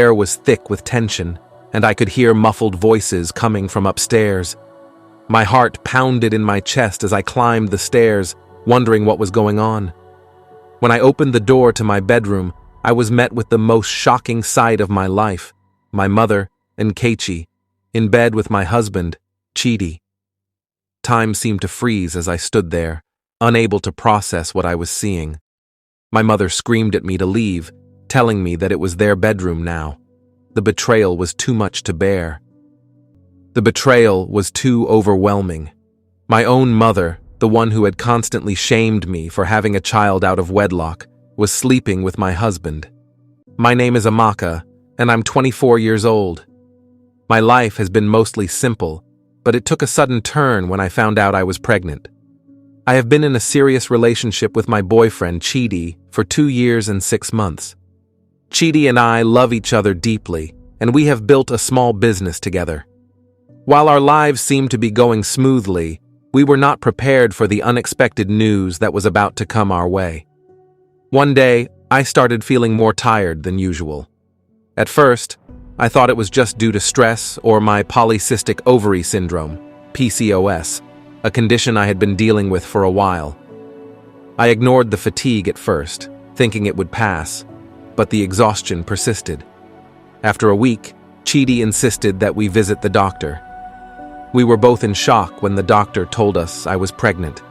air was thick with tension, and I could hear muffled voices coming from upstairs. My heart pounded in my chest as I climbed the stairs, wondering what was going on. When I opened the door to my bedroom, I was met with the most shocking sight of my life: my mother, Nkechi, in bed with my husband, Chidi. Time seemed to freeze as I stood there, unable to process what I was seeing. My mother screamed at me to leave, telling me that it was their bedroom now. The betrayal was too much to bear. The betrayal was too overwhelming. My own mother, the one who had constantly shamed me for having a child out of wedlock, was sleeping with my husband. My name is Amaka, and I'm 24 years old. My life has been mostly simple, but it took a sudden turn when I found out I was pregnant. I have been in a serious relationship with my boyfriend, Chidi, for 2 years and 6 months. Chidi and I love each other deeply, and we have built a small business together. While our lives seemed to be going smoothly, we were not prepared for the unexpected news that was about to come our way. One day, I started feeling more tired than usual. At first, I thought it was just due to stress or my polycystic ovary syndrome, PCOS, a condition I had been dealing with for a while. I ignored the fatigue at first, thinking it would pass, but the exhaustion persisted. After a week, Chidi insisted that we visit the doctor. We were both in shock when the doctor told us I was pregnant.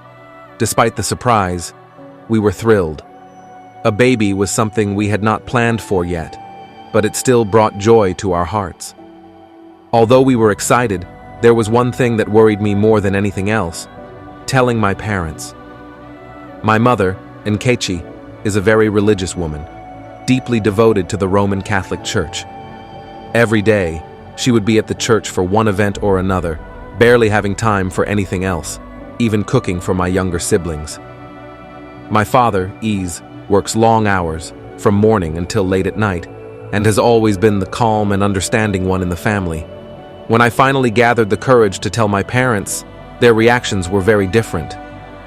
Despite the surprise, we were thrilled. A baby was something we had not planned for yet, but it still brought joy to our hearts. Although we were excited, there was one thing that worried me more than anything else: telling my parents. My mother, Nkechi, is a very religious woman, deeply devoted to the Roman Catholic Church. Every day, she would be at the church for one event or another, barely having time for anything else, even cooking for my younger siblings. My father, Ease, works long hours, from morning until late at night, and has always been the calm and understanding one in the family. When I finally gathered the courage to tell my parents, their reactions were very different.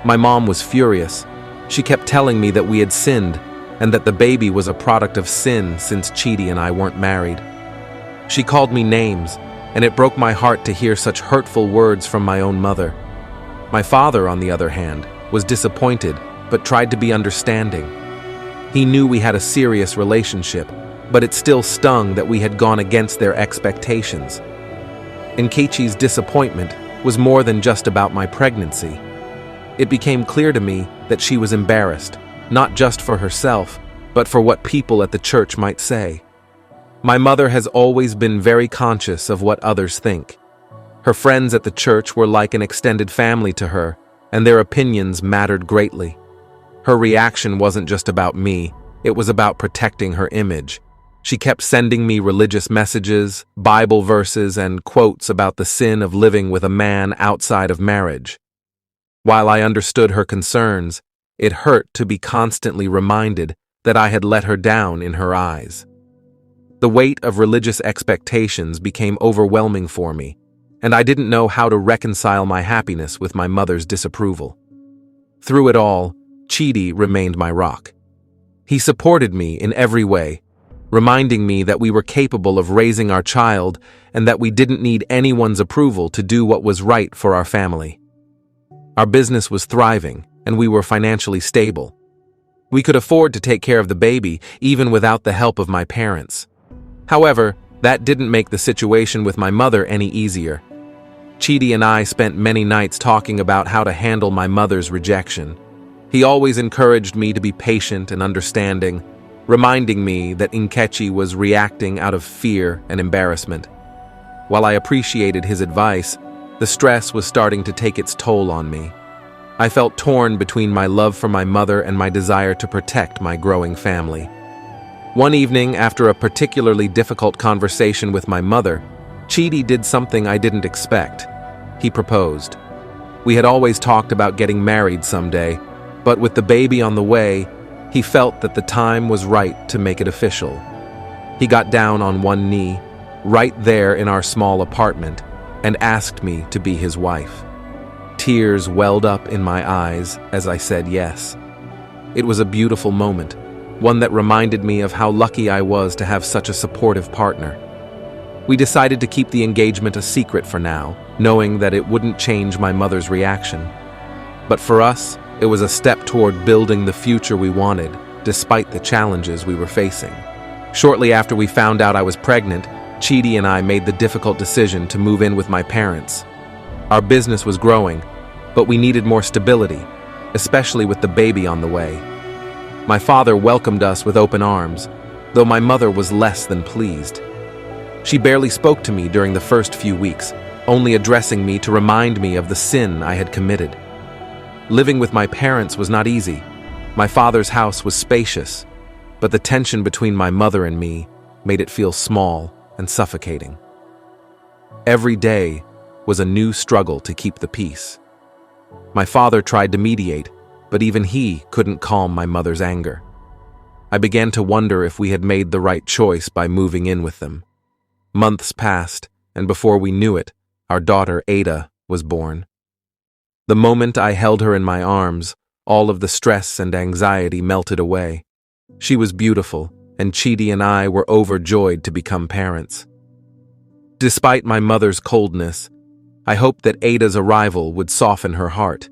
My mom was furious. She kept telling me that we had sinned, and that the baby was a product of sin since Chidi and I weren't married. She called me names, and it broke my heart to hear such hurtful words from my own mother. My father, on the other hand, was disappointed, but tried to be understanding. He knew we had a serious relationship, but it still stung that we had gone against their expectations. Nkechi's disappointment was more than just about my pregnancy. It became clear to me that she was embarrassed, not just for herself, but for what people at the church might say. My mother has always been very conscious of what others think. Her friends at the church were like an extended family to her, and their opinions mattered greatly. Her reaction wasn't just about me, it was about protecting her image. She kept sending me religious messages, Bible verses, and quotes about the sin of living with a man outside of marriage. While I understood her concerns, it hurt to be constantly reminded that I had let her down in her eyes. The weight of religious expectations became overwhelming for me, and I didn't know how to reconcile my happiness with my mother's disapproval. Through it all, Chidi remained my rock. He supported me in every way, reminding me that we were capable of raising our child and that we didn't need anyone's approval to do what was right for our family. Our business was thriving, and we were financially stable. We could afford to take care of the baby, even without the help of my parents. However, that didn't make the situation with my mother any easier. Chidi and I spent many nights talking about how to handle my mother's rejection. He always encouraged me to be patient and understanding, reminding me that Nkechi was reacting out of fear and embarrassment. While I appreciated his advice, the stress was starting to take its toll on me. I felt torn between my love for my mother and my desire to protect my growing family. One evening, after a particularly difficult conversation with my mother, Chidi did something I didn't expect. He proposed. We had always talked about getting married someday, but with the baby on the way, he felt that the time was right to make it official. He got down on one knee, right there in our small apartment, and asked me to be his wife. Tears welled up in my eyes as I said yes. It was a beautiful moment, one that reminded me of how lucky I was to have such a supportive partner. We decided to keep the engagement a secret for now, knowing that it wouldn't change my mother's reaction. But for us, it was a step toward building the future we wanted, despite the challenges we were facing. Shortly after we found out I was pregnant, Chidi and I made the difficult decision to move in with my parents. Our business was growing, but we needed more stability, especially with the baby on the way. My father welcomed us with open arms, though my mother was less than pleased. She barely spoke to me during the first few weeks, only addressing me to remind me of the sin I had committed. Living with my parents was not easy. My father's house was spacious, but the tension between my mother and me made it feel small and suffocating. Every day was a new struggle to keep the peace. My father tried to mediate, but even he couldn't calm my mother's anger. I began to wonder if we had made the right choice by moving in with them. Months passed, and before we knew it, our daughter Ada was born. The moment I held her in my arms, all of the stress and anxiety melted away. She was beautiful, and Chidi and I were overjoyed to become parents. Despite my mother's coldness, I hoped that Ada's arrival would soften her heart.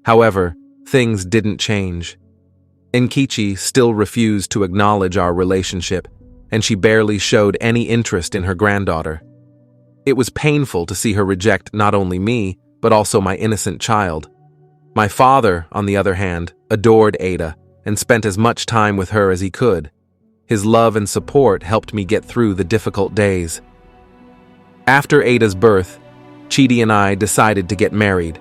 However, things didn't change. Nkechi still refused to acknowledge our relationship, and she barely showed any interest in her granddaughter. It was painful to see her reject not only me, but also my innocent child. My father, on the other hand, adored Ada and spent as much time with her as he could. His love and support helped me get through the difficult days. After Ada's birth, Chidi and I decided to get married.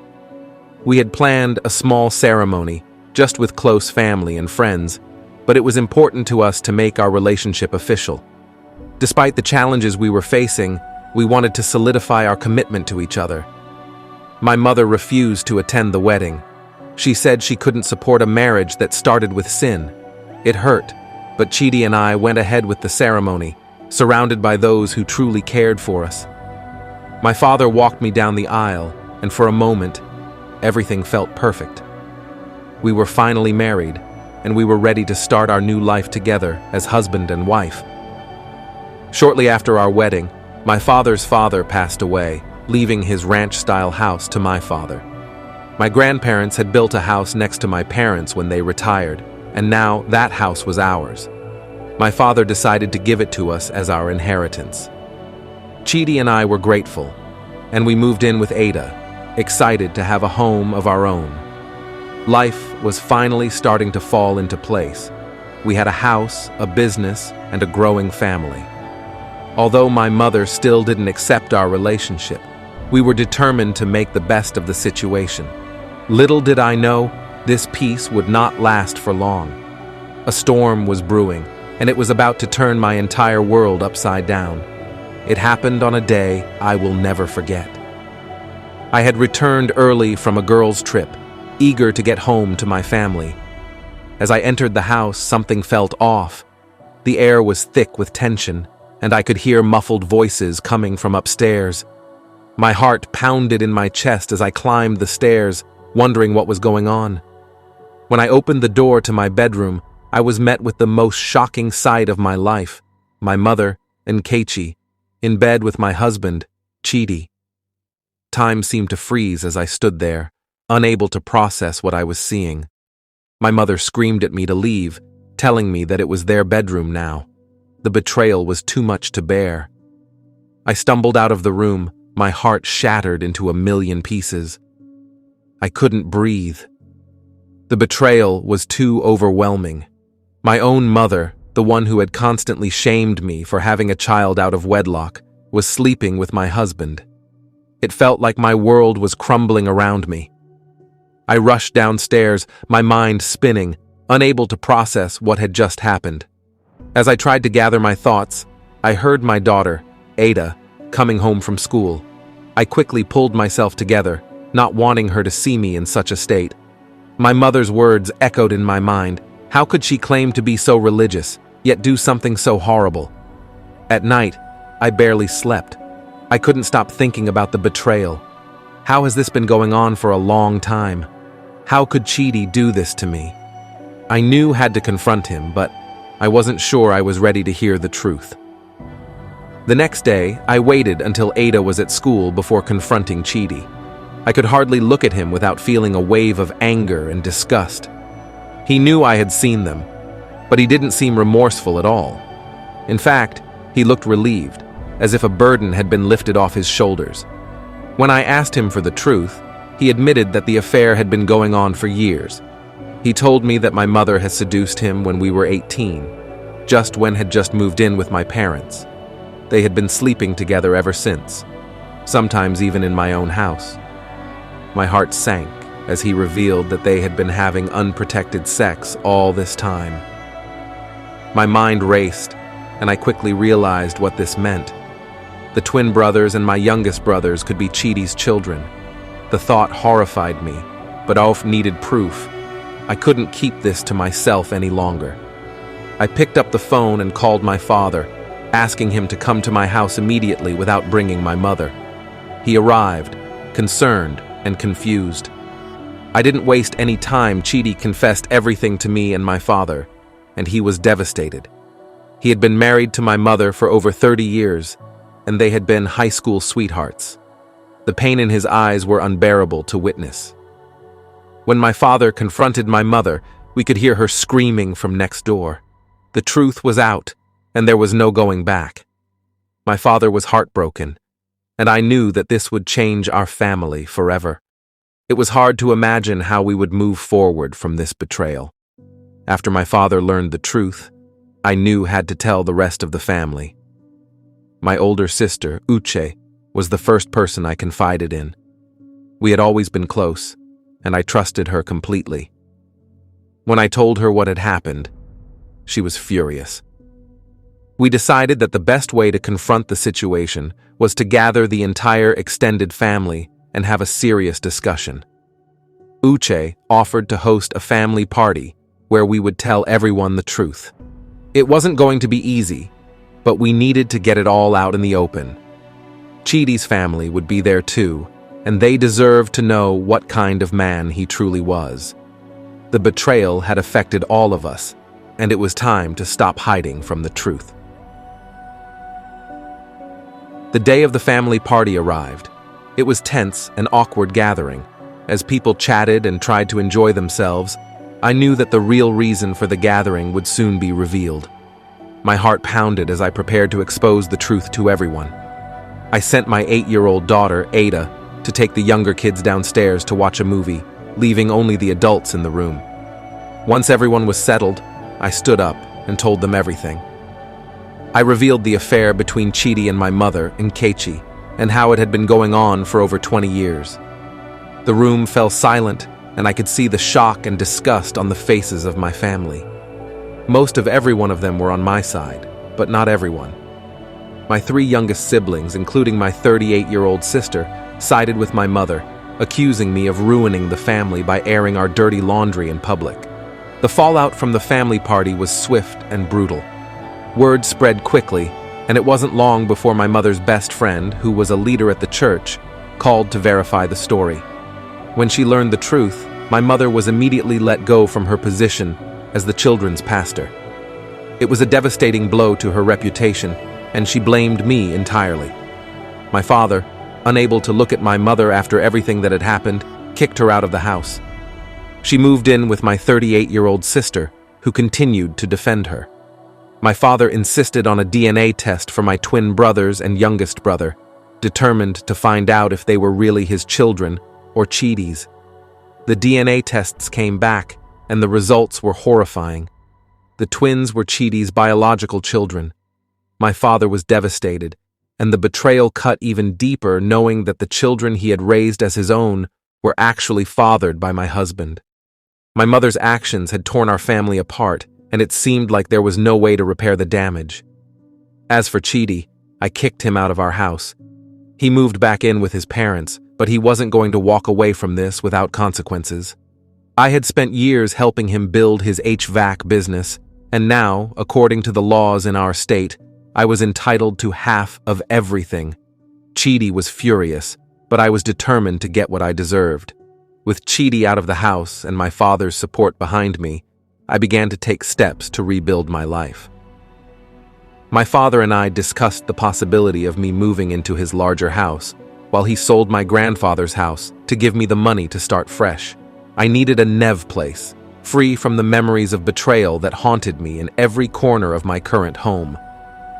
We had planned a small ceremony, just with close family and friends, but it was important to us to make our relationship official. Despite the challenges we were facing, we wanted to solidify our commitment to each other. My mother refused to attend the wedding. She said she couldn't support a marriage that started with sin. It hurt, but Chidi and I went ahead with the ceremony, surrounded by those who truly cared for us. My father walked me down the aisle, and for a moment, everything felt perfect. We were finally married, and we were ready to start our new life together as husband and wife. Shortly after our wedding, my father's father passed away, leaving his ranch-style house to my father. My grandparents had built a house next to my parents when they retired, and now that house was ours. My father decided to give it to us as our inheritance. Chidi and I were grateful, and we moved in with Ada, excited to have a home of our own. Life was finally starting to fall into place. We had a house, a business, and a growing family. Although my mother still didn't accept our relationship, we were determined to make the best of the situation. Little did I know, this peace would not last for long. A storm was brewing, and it was about to turn my entire world upside down. It happened on a day I will never forget. I had returned early from a girls' trip, eager to get home to my family. As I entered the house, something felt off. The air was thick with tension, and I could hear muffled voices coming from upstairs. My heart pounded in my chest as I climbed the stairs, wondering what was going on. When I opened the door to my bedroom, I was met with the most shocking sight of my life: my mother, Nkechi, in bed with my husband, Chidi. Time seemed to freeze as I stood there, unable to process what I was seeing. My mother screamed at me to leave, telling me that it was their bedroom now. The betrayal was too much to bear. I stumbled out of the room, my heart shattered into a million pieces. I couldn't breathe. The betrayal was too overwhelming. My own mother, the one who had constantly shamed me for having a child out of wedlock, was sleeping with my husband. It felt like my world was crumbling around me. I rushed downstairs, my mind spinning, unable to process what had just happened. As I tried to gather my thoughts, I heard my daughter, Ada, coming home from school. I quickly pulled myself together, not wanting her to see me in such a state. My mother's words echoed in my mind. How could she claim to be so religious, yet do something so horrible? At night, I barely slept. I couldn't stop thinking about the betrayal. How has this been going on for a long time? How could Chidi do this to me? I knew I had to confront him, but I wasn't sure I was ready to hear the truth. The next day, I waited until Ada was at school before confronting Chidi. I could hardly look at him without feeling a wave of anger and disgust. He knew I had seen them, but he didn't seem remorseful at all. In fact, he looked relieved, as if a burden had been lifted off his shoulders. When I asked him for the truth, he admitted that the affair had been going on for years. He told me that my mother had seduced him when we were 18, just when had just moved in with my parents. They had been sleeping together ever since, sometimes even in my own house. My heart sank as he revealed that they had been having unprotected sex all this time. My mind raced, and I quickly realized what this meant. The twin brothers and my youngest brothers could be Chidi's children. The thought horrified me, but I needed proof. I couldn't keep this to myself any longer. I picked up the phone and called my father, asking him to come to my house immediately without bringing my mother. He arrived, concerned and confused. I didn't waste any time. Chidi confessed everything to me and my father, and he was devastated. He had been married to my mother for over 30 years, and they had been high school sweethearts. The pain in his eyes were unbearable to witness. When my father confronted my mother, we could hear her screaming from next door. The truth was out, and there was no going back. My father was heartbroken, and I knew that this would change our family forever. It was hard to imagine how we would move forward from this betrayal. After my father learned the truth, I knew had to tell the rest of the family. My older sister, Uche, was the first person I confided in. We had always been close, and I trusted her completely. When I told her what had happened, she was furious. We decided that the best way to confront the situation was to gather the entire extended family and have a serious discussion. Uche offered to host a family party where we would tell everyone the truth. It wasn't going to be easy, but we needed to get it all out in the open. Chidi's family would be there too, and they deserved to know what kind of man he truly was. The betrayal had affected all of us, and it was time to stop hiding from the truth. The day of the family party arrived. It was tense and awkward gathering. As people chatted and tried to enjoy themselves, I knew that the real reason for the gathering would soon be revealed. My heart pounded as I prepared to expose the truth to everyone. I sent my 8-year-old daughter, Ada, to take the younger kids downstairs to watch a movie, leaving only the adults in the room. Once everyone was settled, I stood up and told them everything. I revealed the affair between Chidi and my mother, Nkechi, and how it had been going on for over 20 years. The room fell silent, and I could see the shock and disgust on the faces of my family. Most of every one of them were on my side, but not everyone. My 3 youngest siblings, including my 38-year-old sister, sided with my mother, accusing me of ruining the family by airing our dirty laundry in public. The fallout from the family party was swift and brutal. Word spread quickly, and it wasn't long before my mother's best friend, who was a leader at the church, called to verify the story. When she learned the truth, my mother was immediately let go from her position as the children's pastor. It was a devastating blow to her reputation, and she blamed me entirely. My father, unable to look at my mother after everything that had happened, kicked her out of the house. She moved in with my 38-year-old sister, who continued to defend her. My father insisted on a DNA test for my twin brothers and youngest brother, determined to find out if they were really his children or Chidi's. The DNA tests came back, and the results were horrifying. The twins were Chidi's biological children. My father was devastated, and the betrayal cut even deeper knowing that the children he had raised as his own were actually fathered by my husband. My mother's actions had torn our family apart, and it seemed like there was no way to repair the damage. As for Chidi, I kicked him out of our house. He moved back in with his parents, but he wasn't going to walk away from this without consequences. I had spent years helping him build his HVAC business, and now, according to the laws in our state, I was entitled to half of everything. Chidi was furious, but I was determined to get what I deserved. With Chidi out of the house and my father's support behind me, I began to take steps to rebuild my life. My father and I discussed the possibility of me moving into his larger house, while he sold my grandfather's house to give me the money to start fresh. I needed a Nev place, free from the memories of betrayal that haunted me in every corner of my current home.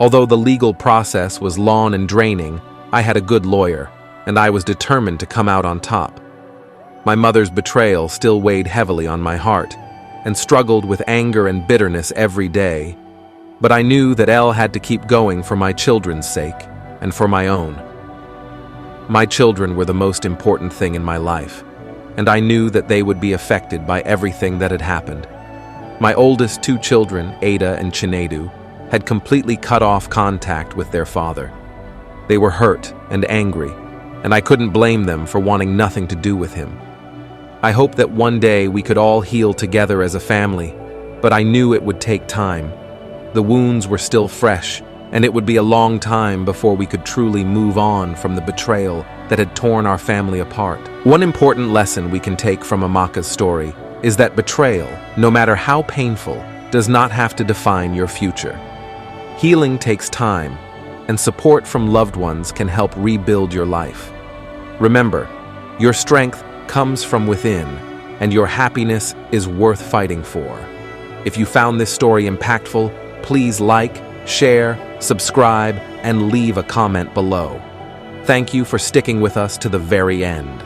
Although the legal process was long and draining, I had a good lawyer, and I was determined to come out on top. My mother's betrayal still weighed heavily on my heart, and struggled with anger and bitterness every day. But I knew that Elle had to keep going for my children's sake, and for my own. My children were the most important thing in my life, and I knew that they would be affected by everything that had happened. My oldest two children, Ada and Chinedu, had completely cut off contact with their father. They were hurt and angry, and I couldn't blame them for wanting nothing to do with him. I hoped that one day we could all heal together as a family, but I knew it would take time. The wounds were still fresh, and it would be a long time before we could truly move on from the betrayal that had torn our family apart. One important lesson we can take from Amaka's story is that betrayal, no matter how painful, does not have to define your future. Healing takes time, and support from loved ones can help rebuild your life. Remember, your strength comes from within, and your happiness is worth fighting for. If you found this story impactful, please like, share, subscribe, and leave a comment below. Thank you for sticking with us to the very end.